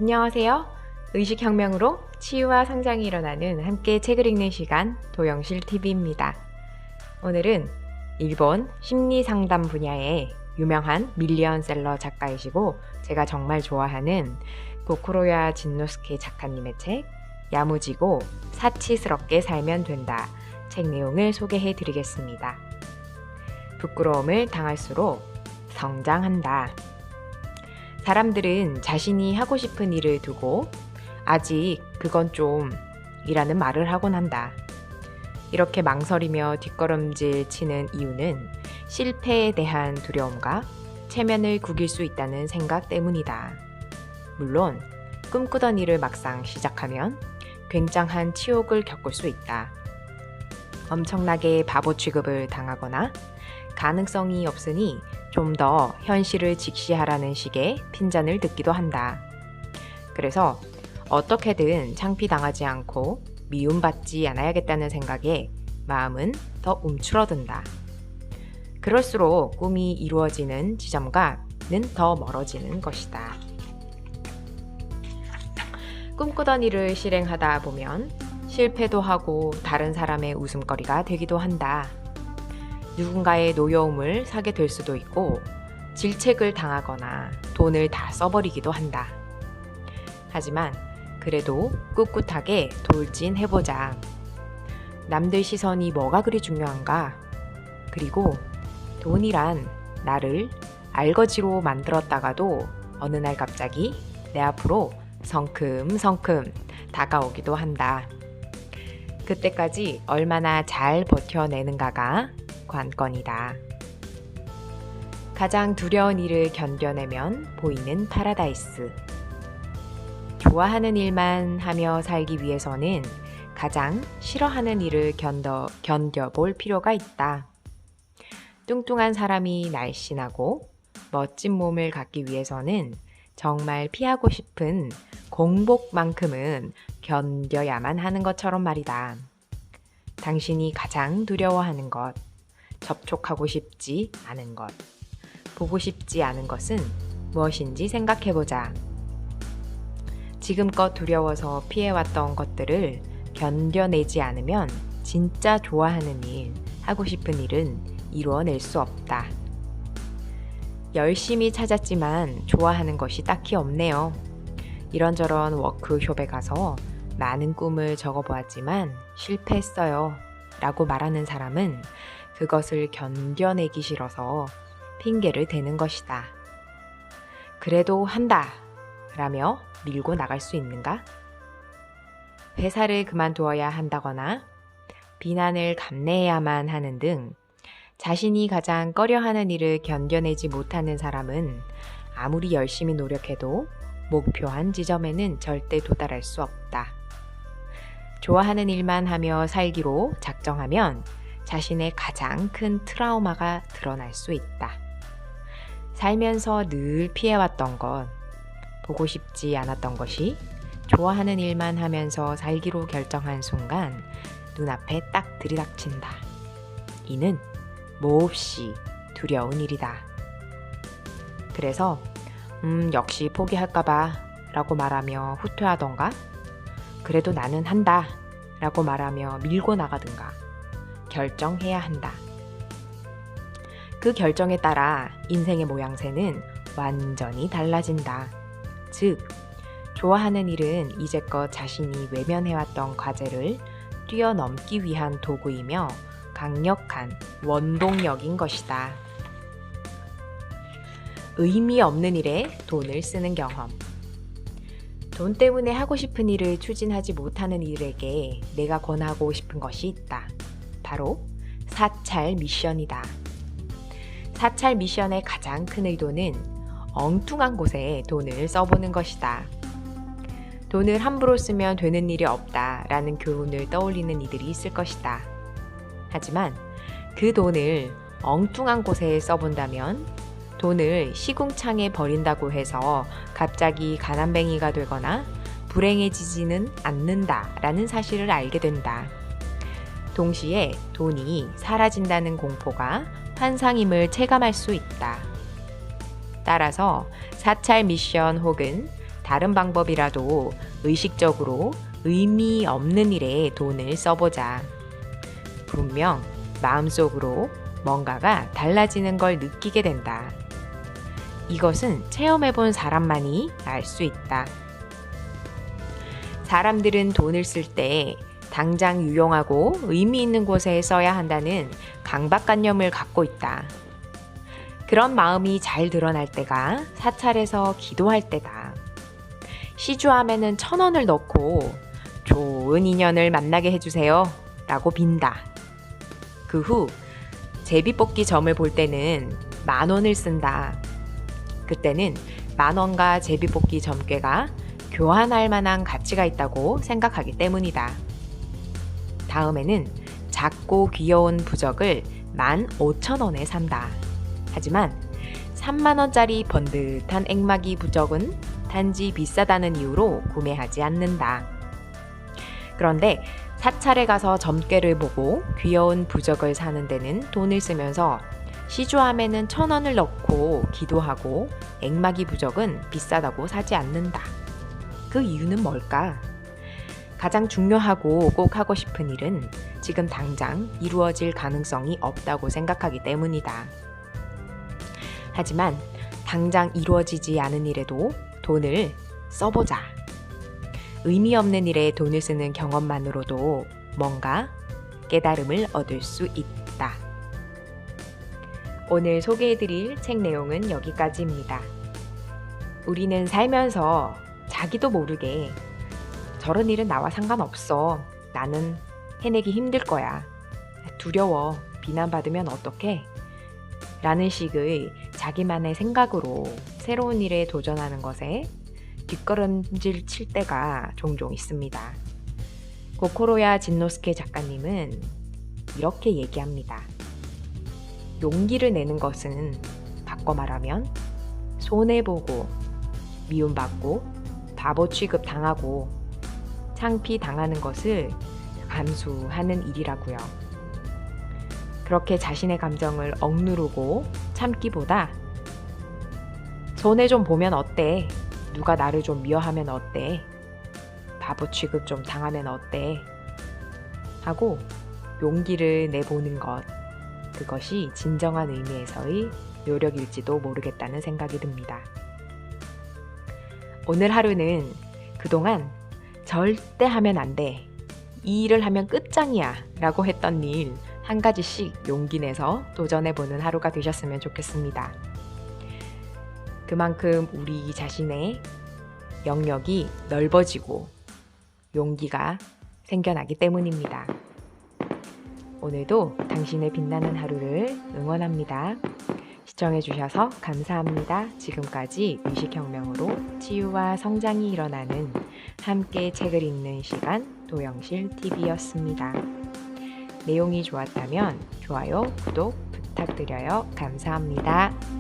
안녕하세요. 의식혁명으로 치유와 성장이 일어나는 함께 책을 읽는 시간 도영실 TV입니다. 오늘은 일본 심리상담 분야의 유명한 밀리언셀러 작가이시고 제가 정말 좋아하는 고쿠로야 진노스케 작가님의 책 야무지고 사치스럽게 살면 된다 책 내용을 소개해 드리겠습니다. 부끄러움을 당할수록 성장한다. 사람들은 자신이 하고 싶은 일을 두고 아직 그건 좀 이라는 말을 하곤 한다. 이렇게 망설이며 뒷걸음질 치는 이유는 실패에 대한 두려움과 체면을 구길 수 있다는 생각 때문이다. 물론 꿈꾸던 일을 막상 시작하면 굉장한 치욕을 겪을 수 있다. 엄청나게 바보 취급을 당하거나 가능성이 없으니 좀 더 현실을 직시하라는 식의 핀잔을 듣기도 한다. 그래서 어떻게든 창피당하지 않고 미움받지 않아야겠다는 생각에 마음은 더 움츠러든다. 그럴수록 꿈이 이루어지는 지점과는 더 멀어지는 것이다. 꿈꾸던 일을 실행하다 보면 실패도 하고 다른 사람의 웃음거리가 되기도 한다. 누군가의 노여움을 사게 될 수도 있고 질책을 당하거나 돈을 다 써버리기도 한다. 하지만 그래도 꿋꿋하게 돌진해보자. 남들 시선이 뭐가 그리 중요한가? 그리고 돈이란 나를 알거지로 만들었다가도 어느 날 갑자기 내 앞으로 성큼성큼 다가오기도 한다. 그때까지 얼마나 잘 버텨내는가가 관건이다. 가장 두려운 일을 견뎌내면 보이는 파라다이스. 좋아하는 일만 하며 살기 위해서는 가장 싫어하는 일을 견뎌볼 필요가 있다. 뚱뚱한 사람이 날씬하고 멋진 몸을 갖기 위해서는 정말 피하고 싶은 공복만큼은 견뎌야만 하는 것처럼 말이다. 당신이 가장 두려워하는 것, 접촉하고 싶지 않은 것, 보고 싶지 않은 것은 무엇인지 생각해보자. 지금껏 두려워서 피해왔던 것들을 견뎌내지 않으면 진짜 좋아하는 일, 하고 싶은 일은 이루어낼 수 없다. 열심히 찾았지만 좋아하는 것이 딱히 없네요. 이런저런 워크숍에 가서 많은 꿈을 적어보았지만 실패했어요. 라고 말하는 사람은 그것을 견뎌내기 싫어서 핑계를 대는 것이다. 그래도 한다 라며 밀고 나갈 수 있는가? 회사를 그만두어야 한다거나 비난을 감내해야만 하는 등 자신이 가장 꺼려하는 일을 견뎌내지 못하는 사람은 아무리 열심히 노력해도 목표한 지점에는 절대 도달할 수 없다. 좋아하는 일만 하며 살기로 작정하면 자신의 가장 큰 트라우마가 드러날 수 있다. 살면서 늘 피해왔던 것, 보고 싶지 않았던 것이 좋아하는 일만 하면서 살기로 결정한 순간 눈앞에 딱 들이닥친다. 이는 몹시 두려운 일이다. 그래서 역시 포기할까봐 라고 말하며 후퇴하던가 그래도 나는 한다 라고 말하며 밀고 나가든가 결정해야 한다. 그 결정에 따라 인생의 모양새는 완전히 달라진다. 즉, 좋아하는 일은 이제껏 자신이 외면해왔던 과제를 뛰어넘기 위한 도구이며 강력한 원동력인 것이다. 의미 없는 일에 돈을 쓰는 경험. 돈 때문에 하고 싶은 일을 추진하지 못하는 이들에게 내가 권하고 싶은 것이 있다. 바로 사찰 미션이다. 사찰 미션의 가장 큰 의도는 엉뚱한 곳에 돈을 써보는 것이다. 돈을 함부로 쓰면 되는 일이 없다라는 교훈을 떠올리는 이들이 있을 것이다. 하지만 그 돈을 엉뚱한 곳에 써본다면 돈을 시궁창에 버린다고 해서 갑자기 가난뱅이가 되거나 불행해지지는 않는다라는 사실을 알게 된다. 동시에 돈이 사라진다는 공포가 환상임을 체감할 수 있다. 따라서 사찰 미션 혹은 다른 방법이라도 의식적으로 의미 없는 일에 돈을 써보자. 분명 마음속으로 뭔가가 달라지는 걸 느끼게 된다. 이것은 체험해본 사람만이 알 수 있다. 사람들은 돈을 쓸 때 당장 유용하고 의미 있는 곳에 써야 한다는 강박관념을 갖고 있다. 그런 마음이 잘 드러날 때가 사찰에서 기도할 때다. 시주함에는 1,000원을 넣고 좋은 인연을 만나게 해주세요 라고 빈다. 그 후 제비뽑기 점을 볼 때는 10,000원을 쓴다. 그때는 10,000원과 제비뽑기 점괘가 교환할 만한 가치가 있다고 생각하기 때문이다. 다음에는 작고 귀여운 부적을 15,000원에 산다. 하지만 30,000원짜리 번듯한 액마기 부적은 단지 비싸다는 이유로 구매하지 않는다. 그런데 사찰에 가서 점괘를 보고 귀여운 부적을 사는 데는 돈을 쓰면서 시주함에는 1,000원을 넣고 기도하고 액마기 부적은 비싸다고 사지 않는다. 그 이유는 뭘까? 가장 중요하고 꼭 하고 싶은 일은 지금 당장 이루어질 가능성이 없다고 생각하기 때문이다. 하지만 당장 이루어지지 않은 일에도 돈을 써보자. 의미 없는 일에 돈을 쓰는 경험만으로도 뭔가 깨달음을 얻을 수 있다. 오늘 소개해드릴 책 내용은 여기까지입니다. 우리는 살면서 자기도 모르게 저런 일은 나와 상관없어. 나는 해내기 힘들 거야. 두려워. 비난받으면 어떡해? 라는 식의 자기만의 생각으로 새로운 일에 도전하는 것에 뒷걸음질 칠 때가 종종 있습니다. 고코로야 진노스케 작가님은 이렇게 얘기합니다. 용기를 내는 것은 바꿔 말하면 손해보고 미움받고 바보 취급 당하고 창피 당하는 것을 감수하는 일이라고요. 그렇게 자신의 감정을 억누르고 참기보다 손해 좀 보면 어때? 누가 나를 좀 미워하면 어때? 바보 취급 좀 당하면 어때? 하고 용기를 내보는 것, 그것이 진정한 의미에서의 노력일지도 모르겠다는 생각이 듭니다. 오늘 하루는 그동안 절대 하면 안 돼. 이 일을 하면 끝장이야 라고 했던 일 한 가지씩 용기 내서 도전해보는 하루가 되셨으면 좋겠습니다. 그만큼 우리 자신의 영역이 넓어지고 용기가 생겨나기 때문입니다. 오늘도 당신의 빛나는 하루를 응원합니다. 시청해주셔서 감사합니다. 지금까지 의식혁명으로 치유와 성장이 일어나는 함께 책을 읽는 시간 도영실TV였습니다. 내용이 좋았다면 좋아요, 구독 부탁드려요. 감사합니다.